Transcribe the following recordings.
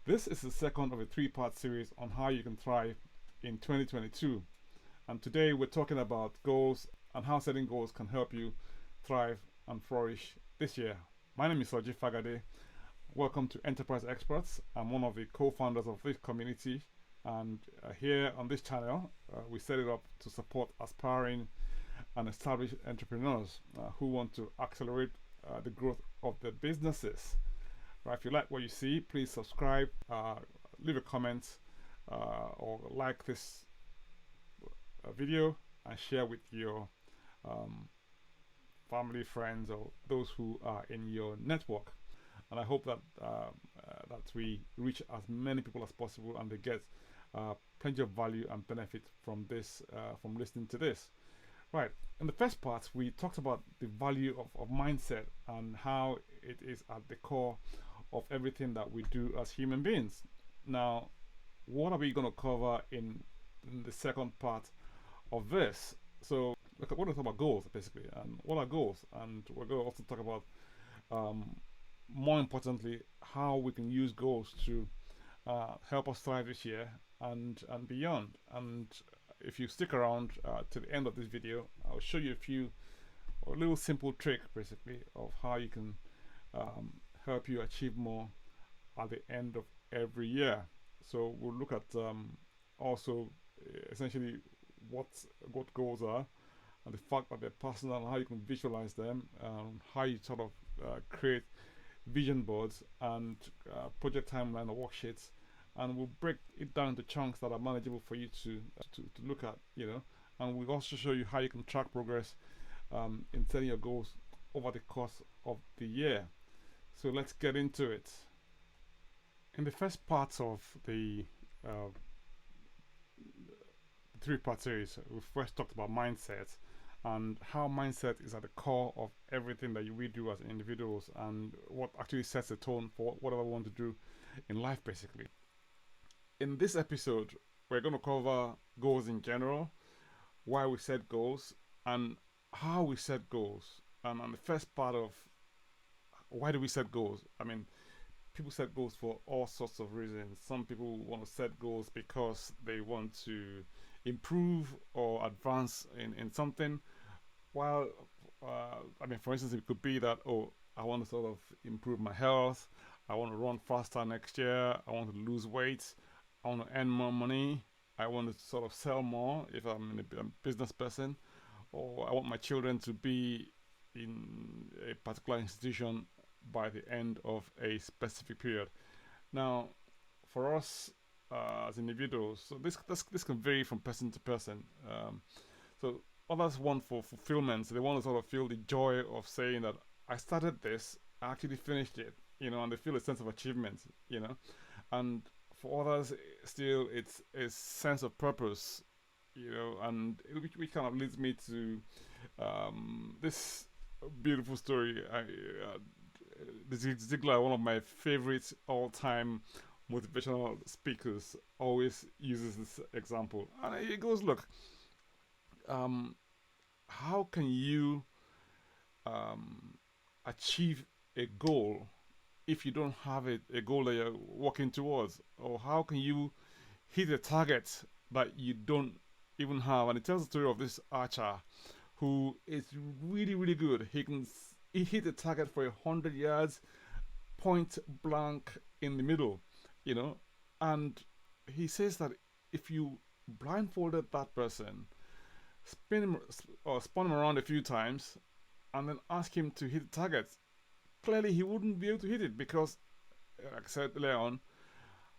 This is the second of a three-part series on how you can thrive in 2022. And today we're talking about goals and how setting goals can help you thrive and flourish this year. My name is Soji Fagade. Welcome to Enterprise Experts. I'm one of the co-founders of this community, and here on this channel we set it up to support aspiring and established entrepreneurs who want to accelerate the growth of their businesses. Right, if you like what you see, please subscribe, leave a comment, or like this video and share with your family, friends, or those who are in your network. And I hope that that we reach as many people as possible and they get plenty of value and benefit from this, from listening to this. Right, in the first part, we talked about the value of mindset and how it is at the core of everything that we do as human beings. Now, what are we going to cover in the second part of this? So, we're going to talk about goals basically, and what are goals? And we're going to also talk about, more importantly, how we can use goals to help us thrive this year and beyond. And if you stick around to the end of this video, I'll show you a little simple trick basically of how you can help you achieve more at the end of every year. So we'll look at also essentially what goals are, and the fact that they're personal, and how you can visualize them, how you sort of create vision boards and project timeline or worksheets, and we'll break it down into chunks that are manageable for you to look at, and we'll also show you how you can track progress in setting your goals over the course of the year. So let's get into it. In the first part of the three-part series, we first talked about mindset and how mindset is at the core of everything that we do as individuals, and what actually sets the tone for whatever we want to do in life basically. In this episode, we're going to cover goals in general, why we set goals, and how we set goals. And on the first part of why do we set goals, I mean, people set goals for all sorts of reasons. Some people want to set goals because they want to improve or advance in something, while I mean, for instance, it could be that, oh, I want to sort of improve my health, I want to run faster next year, I want to lose weight, I want to earn more money, I want to sort of sell more if I'm a business person, or I want my children to be in a particular institution by the end of a specific period. Now, for us as individuals, so this can vary from person to person. So others want for fulfillment, so they want to sort of feel the joy of saying that I started this, I actually finished it, and they feel a sense of achievement, and for others still it's a sense of purpose, and which kind of leads me to this beautiful story. Zig Ziglar, one of my favorite all-time motivational speakers, always uses this example, and it goes, look, how can you achieve a goal if you don't have a goal that you're working towards? Or how can you hit a target that you don't even have? And it tells the story of this archer who is really, really good. He hit a target for 100 yards, point blank in the middle, and he says that if you blindfolded that person, spin him or spun him around a few times, and then ask him to hit the target, clearly he wouldn't be able to hit it, because, like I said earlier on,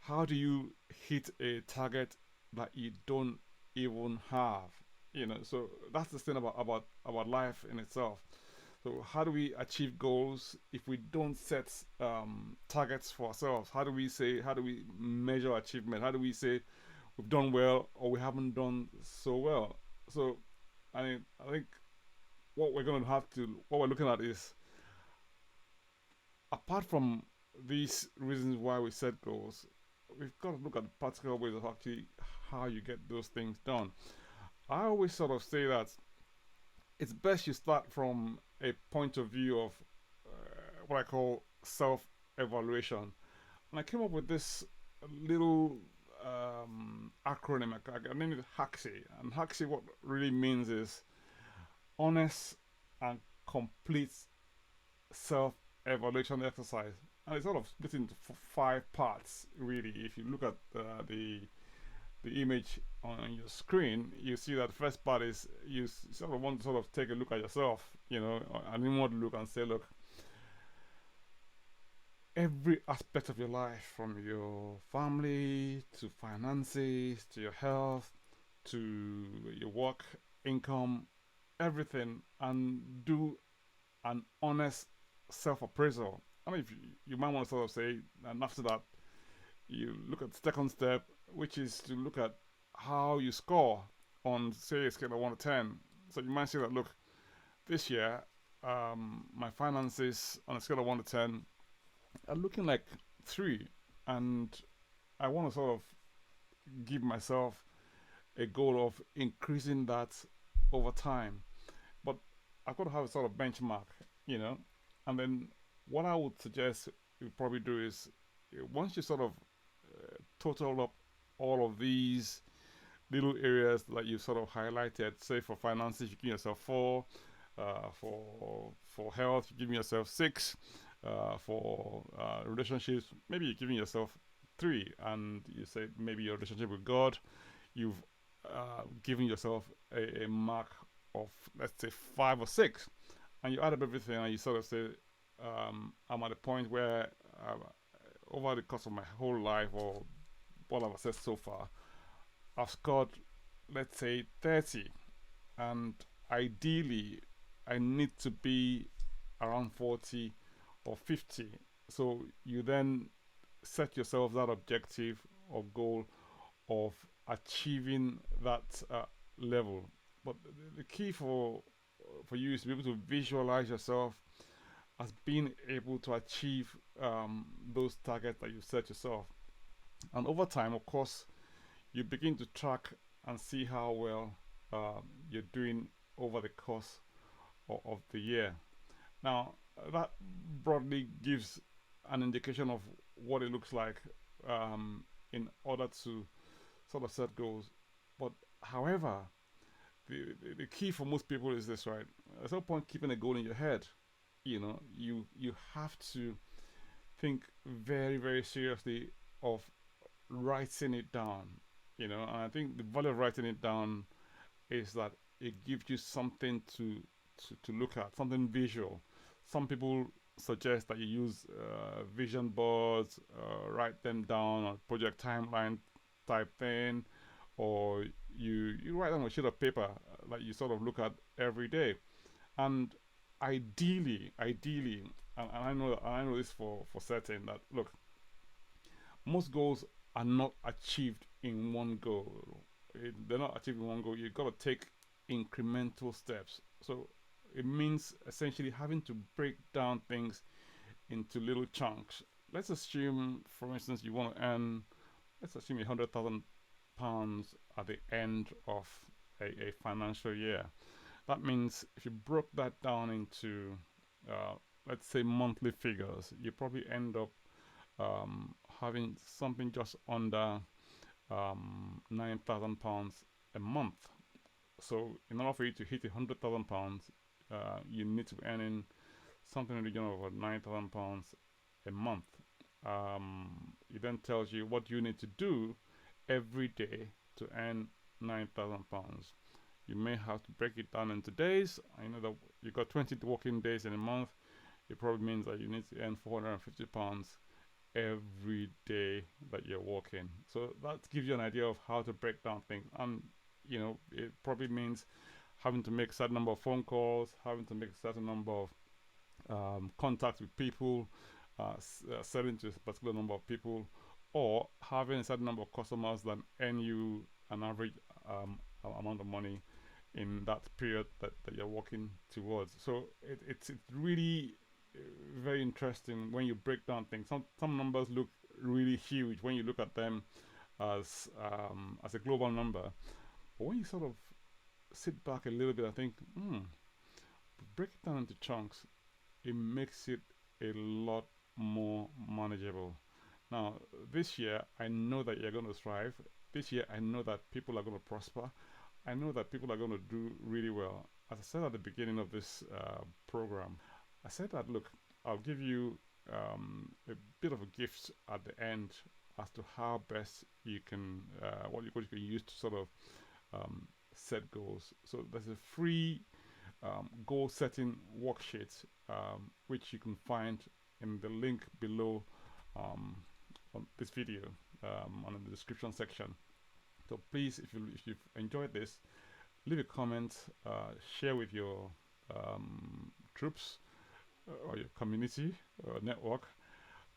how do you hit a target that you don't even have? So that's the thing about life in itself. So how do we achieve goals if we don't set targets for ourselves? How do we measure achievement? How do we say we've done well or we haven't done so well? So I think what we're looking at is, apart from these reasons why we set goals, we've got to look at the practical ways of actually how you get those things done. I always sort of say that it's best you start from a point of view of what I call self-evaluation. And I came up with this little acronym. I named it H.A.C.S.E.E. And H.A.C.S.E.E, what really means is honest and complete self evaluation exercise. And it's sort of split into five parts, really. If you look at the image on your screen, you see that the first part is you sort of want to sort of take a look at yourself, you know, and you want to look and say, look, every aspect of your life, from your family to finances to your health to your work, income, everything, and do an honest self appraisal. I mean, if you might want to sort of say, and after that, you look at the second step, which is to look at how you score on, say, a scale of 1 to 10. So you might say that, look, this year, my finances on a scale of 1 to 10 are looking like 3. And I want to sort of give myself a goal of increasing that over time. But I've got to have a sort of benchmark, you know. And then what I would suggest you probably do is once you sort of total up all of these little areas that you sort of highlighted, say for finances, you give yourself 4, for health, you give yourself 6, for relationships, maybe you're giving yourself 3, and you say maybe your relationship with God, you've given yourself a mark of, let's say, 5 or 6, and you add up everything and you sort of say, I'm at a point where over the course of my whole life, or what I've assessed so far, I've scored, let's say, 30, and ideally I need to be around 40 or 50. So you then set yourself that objective or goal of achieving that level. But the key for you is to be able to visualize yourself as being able to achieve those targets that you set yourself. And over time, of course, you begin to track and see how well you're doing over the course of the year. Now, that broadly gives an indication of what it looks like in order to sort of set goals. But however, the key for most people is this, right? There's no point keeping a goal in your head. You know, you have to think very, very seriously of writing it down. You know, and I think the value of writing it down is that it gives you something to look at, something visual. Some people suggest that you use vision boards, write them down on project timeline type thing, or you write them on a sheet of paper that you sort of look at every day. And ideally, and I know this for certain, that look, most goals are not achieved in one go. They're not achieved in one go. You've got to take incremental steps. So it means essentially having to break down things into little chunks. Let's assume, for instance, you want to earn, let's assume £100,000 at the end of a financial year. That means if you broke that down into, let's say, monthly figures, you probably end up having something just under £9,000 a month. So, in order for you to hit £100,000, you need to be earning something in the region of about £9,000 a month. It then tells you what you need to do every day to earn £9,000. You may have to break it down into days. I know that you got 20 working days in a month. It probably means that you need to earn £450 every day that you're working. So that gives you an idea of how to break down things. And you know, it probably means having to make a certain number of phone calls, having to make a certain number of contacts with people, selling to a particular number of people, or having a certain number of customers that earn you an average amount of money in that period that you're working towards. So it's really very interesting when you break down things. Some numbers look really huge when you look at them as a global number, but when you sort of sit back a little bit, I think, break it down into chunks. It makes it a lot more manageable. Now, this year, I know that you're going to thrive. This year, I know that people are going to prosper. I know that people are going to do really well. As I said at the beginning of this program, I said that look, I'll give you a bit of a gift at the end as to how best you can what you can use to sort of set goals. So there's a free goal setting worksheet which you can find in the link below um, on this video on the description section. So please, if you've enjoyed this, leave a comment, share with your troops or your community or network,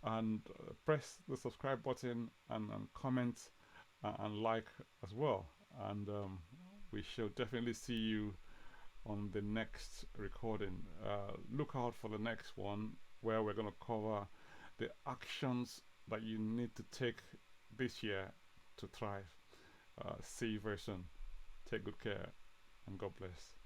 and press the subscribe button and comment and like as well. And we shall definitely see you on the next recording. Look out for the next one where we're going to cover the actions that you need to take this year to thrive. See you very soon. Take good care and God bless.